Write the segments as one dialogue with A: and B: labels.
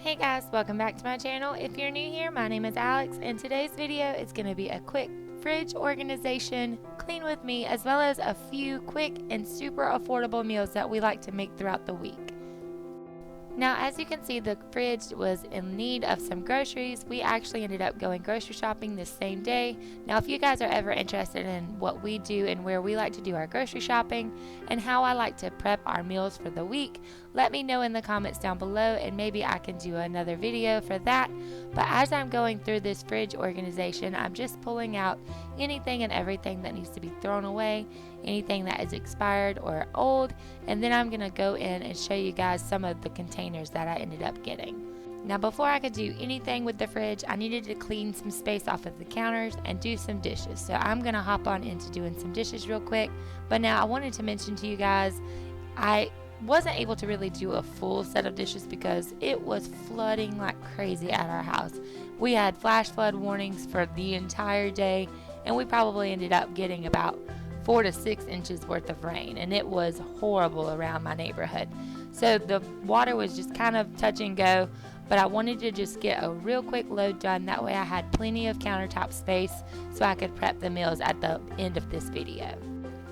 A: Hey guys, welcome back to my channel. If you're new here, my name is Alex, and today's video is going to be a quick fridge organization, clean with me, as well as a few quick and super affordable meals that we like to make throughout the week. Now, as you can see, the fridge was in need of some groceries. We actually ended up going grocery shopping this same day. Now, if you guys are ever interested in what we do and where we like to do our grocery shopping and how I like to prep our meals for the week, let me know in the comments down below and maybe I can do another video for that. But as I'm going through this fridge organization, I'm just pulling out anything and everything that needs to be thrown away, anything that is expired or old, and then I'm going to go in and show you guys some of the containers that I ended up getting. Now, before I could do anything with the fridge, I needed to clean some space off of the counters and do some dishes. So I'm going to hop on into doing some dishes real quick. But now I wanted to mention to you guys, I wasn't able to really do a full set of dishes because it was flooding like crazy at our house. We had flash flood warnings for the entire day, and we probably ended up getting about 4 to 6 inches worth of rain, and it was horrible around my neighborhood. So the water was just kind of touch and go, but I wanted to just get a real quick load done. That way I had plenty of countertop space so I could prep the meals at the end of this video.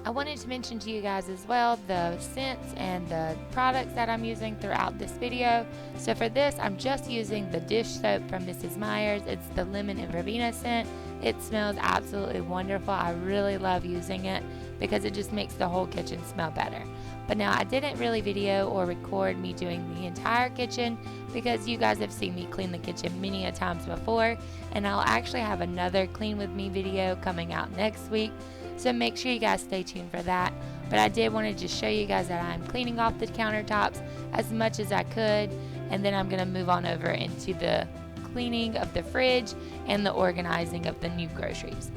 A: I wanted to mention to you guys as well the scents and the products that I'm using throughout this video. So for this, I'm just using the dish soap from Mrs. Meyer's. It's the lemon and verbena scent. It smells absolutely wonderful. I really love using it because it just makes the whole kitchen smell better. But now I didn't really video or record me doing the entire kitchen because you guys have seen me clean the kitchen many a times before, and I'll actually have another clean with me video coming out next week. So make sure you guys stay tuned for that. But I did want to just show you guys that I'm cleaning off the countertops as much as I could, and then I'm going to move on over into the cleaning of the fridge and the organizing of the new groceries.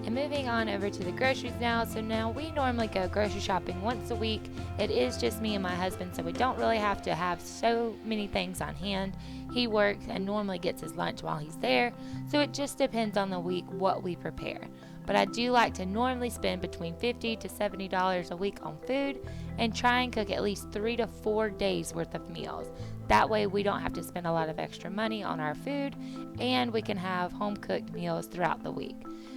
A: And moving on over to the groceries now. So now we normally go grocery shopping once a week. It is just me and my husband, so we don't really have to have so many things on hand. He works and normally gets his lunch while he's there, so it just depends on the week what we prepare. But I do like to normally spend between $50 to $70 a week on food and try and cook at least 3 to 4 days worth of meals. That way we don't have to spend a lot of extra money on our food, and we can have home cooked meals throughout the week.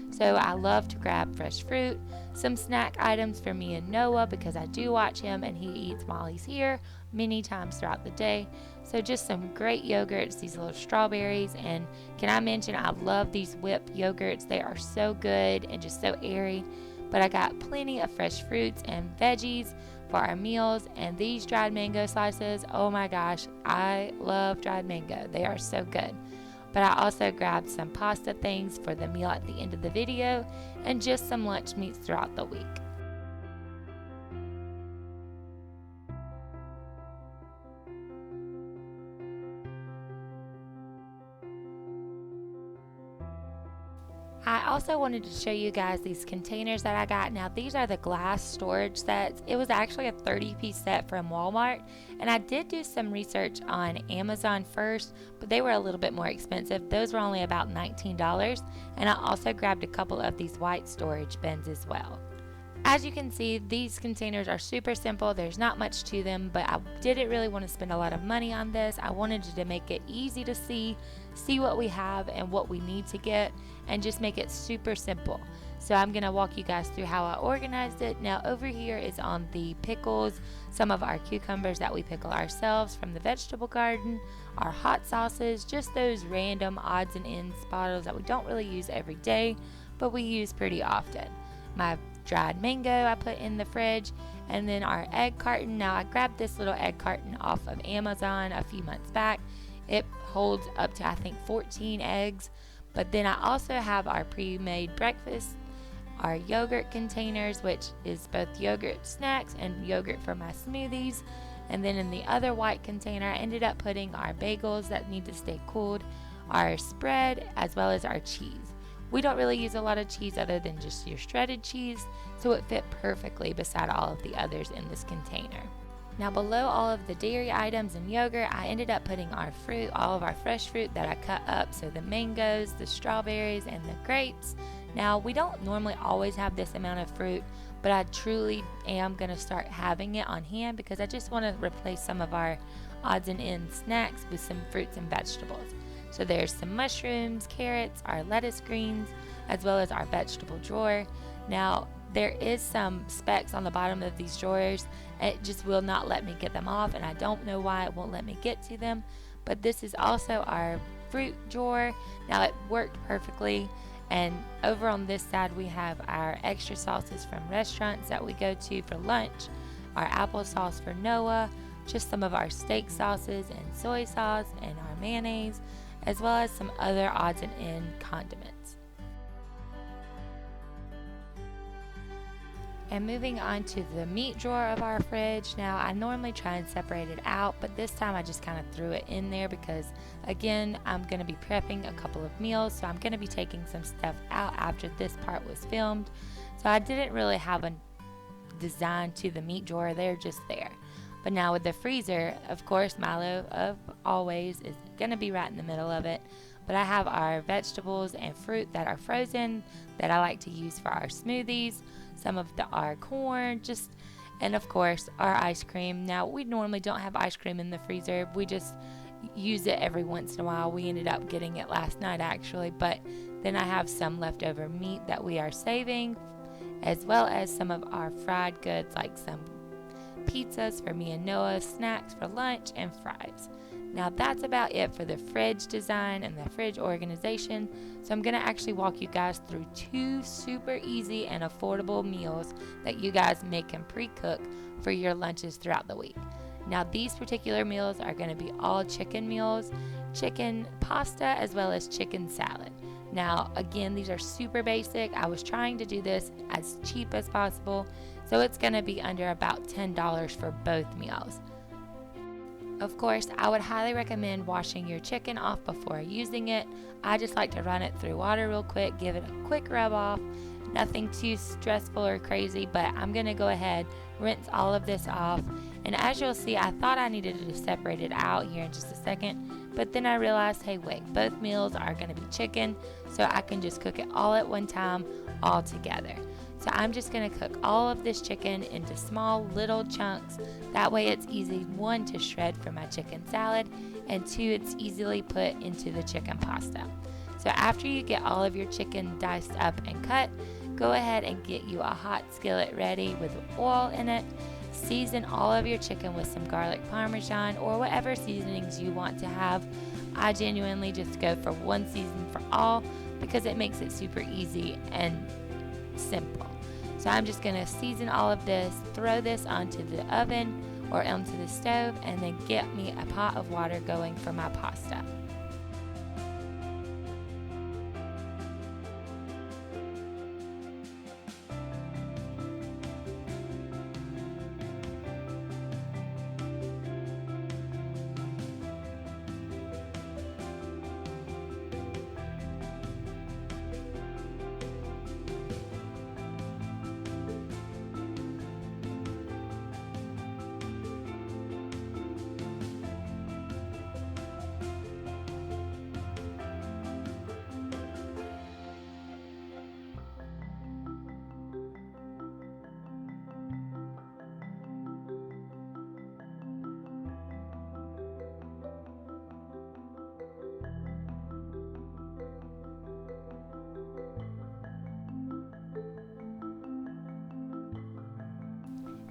A: So I love to grab fresh fruit, some snack items for me and Noah because I do watch him and he eats while he's here many times throughout the day. So just some great yogurts, these little strawberries, and can I mention I love these whipped yogurts. They are so good and just so airy. But I got plenty of fresh fruits and veggies for our meals, and these dried mango slices, oh my gosh, I love dried mango. They are so good. But I also grabbed some pasta things for the meal at the end of the video and just some lunch meats throughout the week. I also wanted to show you guys these containers that I got. Now, these are the glass storage sets. It was actually a 30-piece set from Walmart, and I did do some research on Amazon first, but they were a little bit more expensive. Those were only about $19, and I also grabbed a couple of these white storage bins as well. As you can see, these containers are super simple. There's not much to them, but I didn't really want to spend a lot of money on this. I wanted to make it easy to see what we have and what we need to get, and just make it super simple. So I'm going to walk you guys through how I organized it. Now over here is on the pickles, some of our cucumbers that we pickle ourselves from the vegetable garden, our hot sauces, just those random odds and ends bottles that we don't really use every day, but we use pretty often. My dried mango I put in the fridge, and then our egg carton. Now I grabbed this little egg carton off of Amazon a few months back. It holds up to I think 14 eggs. But then I also have our pre-made breakfast, our yogurt containers, which is both yogurt snacks and yogurt for my smoothies. And then in the other white container I ended up putting our bagels that need to stay cooled, our spread, as well as our cheese. We don't really use a lot of cheese other than just your shredded cheese, so it fit perfectly beside all of the others in this container. Now below all of the dairy items and yogurt, I ended up putting our fruit, all of our fresh fruit that I cut up, so the mangoes, the strawberries, and the grapes. Now, we don't normally always have this amount of fruit, but I truly am going to start having it on hand because I just want to replace some of our odds and ends snacks with some fruits and vegetables. So there's some mushrooms, carrots, our lettuce greens, as well as our vegetable drawer. Now, there is some specks on the bottom of these drawers. It just will not let me get them off, and I don't know why it won't let me get to them. But this is also our fruit drawer. Now, it worked perfectly. And over on this side, we have our extra sauces from restaurants that we go to for lunch, our applesauce for Noah, just some of our steak sauces and soy sauce, and our mayonnaise, as well as some other odds and end condiments. And moving on to the meat drawer of our fridge. Now, I normally try and separate it out, but this time I just kind of threw it in there because, again, I'm going to be prepping a couple of meals, so I'm going to be taking some stuff out after this part was filmed. So I didn't really have a design to the meat drawer. They're just there. But now with the freezer, of course, Milo, of always, is going to be right in the middle of it. But I have our vegetables and fruit that are frozen that I like to use for our smoothies, some of our corn, and of course our ice cream. Now, we normally don't have ice cream in the freezer. We just use it every once in a while. We ended up getting it last night actually, but then I have some leftover meat that we are saving, as well as some of our fried goods like some pizzas for me and Noah, snacks for lunch, and fries. Now, that's about it for the fridge design and the fridge organization. So I'm going to actually walk you guys through 2 super easy and affordable meals that you guys make and pre-cook for your lunches throughout the week. Now, these particular meals are going to be all chicken meals, chicken pasta, as well as chicken salad. Now, again, these are super basic. I was trying to do this as cheap as possible, so it's going to be under about $10 for both meals. Of course, I would highly recommend washing your chicken off before using it. I just like to run it through water real quick, give it a quick rub off. Nothing too stressful or crazy, but I'm going to go ahead, rinse all of this off. And as you'll see, I thought I needed to separate it out here in just a second, but then I realized, hey, wait, both meals are going to be chicken, so I can just cook it all at one time, all together. So I'm just going to cook all of this chicken into small little chunks. That way it's easy, 1, to shred for my chicken salad, and 2, it's easily put into the chicken pasta. So after you get all of your chicken diced up and cut, go ahead and get you a hot skillet ready with oil in it. Season all of your chicken with some garlic parmesan or whatever seasonings you want to have. I genuinely just go for one season for all because it makes it super easy and simple. So I'm just going to season all of this, throw this onto the oven or onto the stove, and then get me a pot of water going for my pasta.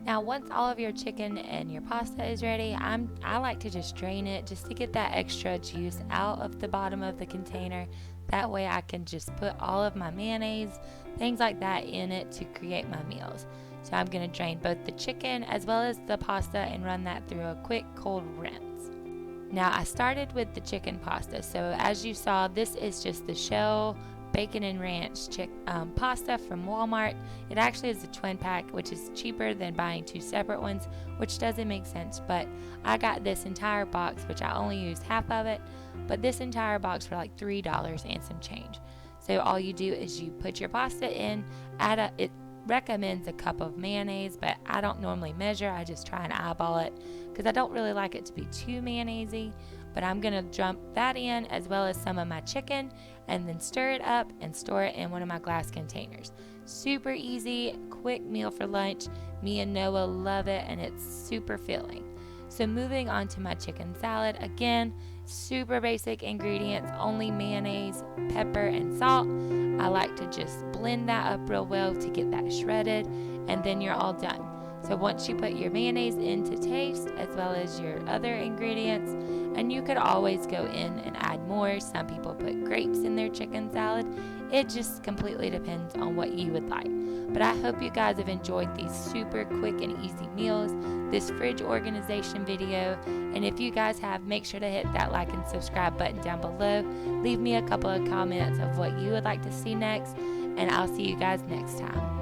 A: Now, once all of your chicken and your pasta is ready, I like to just drain it just to get that extra juice out of the bottom of the container. That way I can just put all of my mayonnaise, things like that in it to create my meals. So I'm going to drain both the chicken as well as the pasta and run that through a quick cold rinse. Now, I started with the chicken pasta. So as you saw, this is just the shell bacon and ranch pasta from Walmart. It actually is a twin pack, which is cheaper than buying 2 separate ones, which doesn't make sense, but I got this entire box, which I only used half of it, but this entire box for like $3 and some change. So all you do is you put your pasta in, it recommends a cup of mayonnaise, but I don't normally measure. I just try and eyeball it because I don't really like it to be too mayonnaisey. but I'm going to dump that in as well as some of my chicken and then stir it up and store it in one of my glass containers. Super easy, quick meal for lunch. Me and Noah love it, and it's super filling. So moving on to my chicken salad, again, super basic ingredients, only mayonnaise, pepper, and salt. I like to just blend that up real well to get that shredded, and then you're all done. So once you put your mayonnaise in to taste, as well as your other ingredients, and you could always go in and add more. Some people put grapes in their chicken salad. It just completely depends on what you would like. But I hope you guys have enjoyed these super quick and easy meals, this fridge organization video. And if you guys have, make sure to hit that like and subscribe button down below. Leave me a couple of comments of what you would like to see next, and I'll see you guys next time.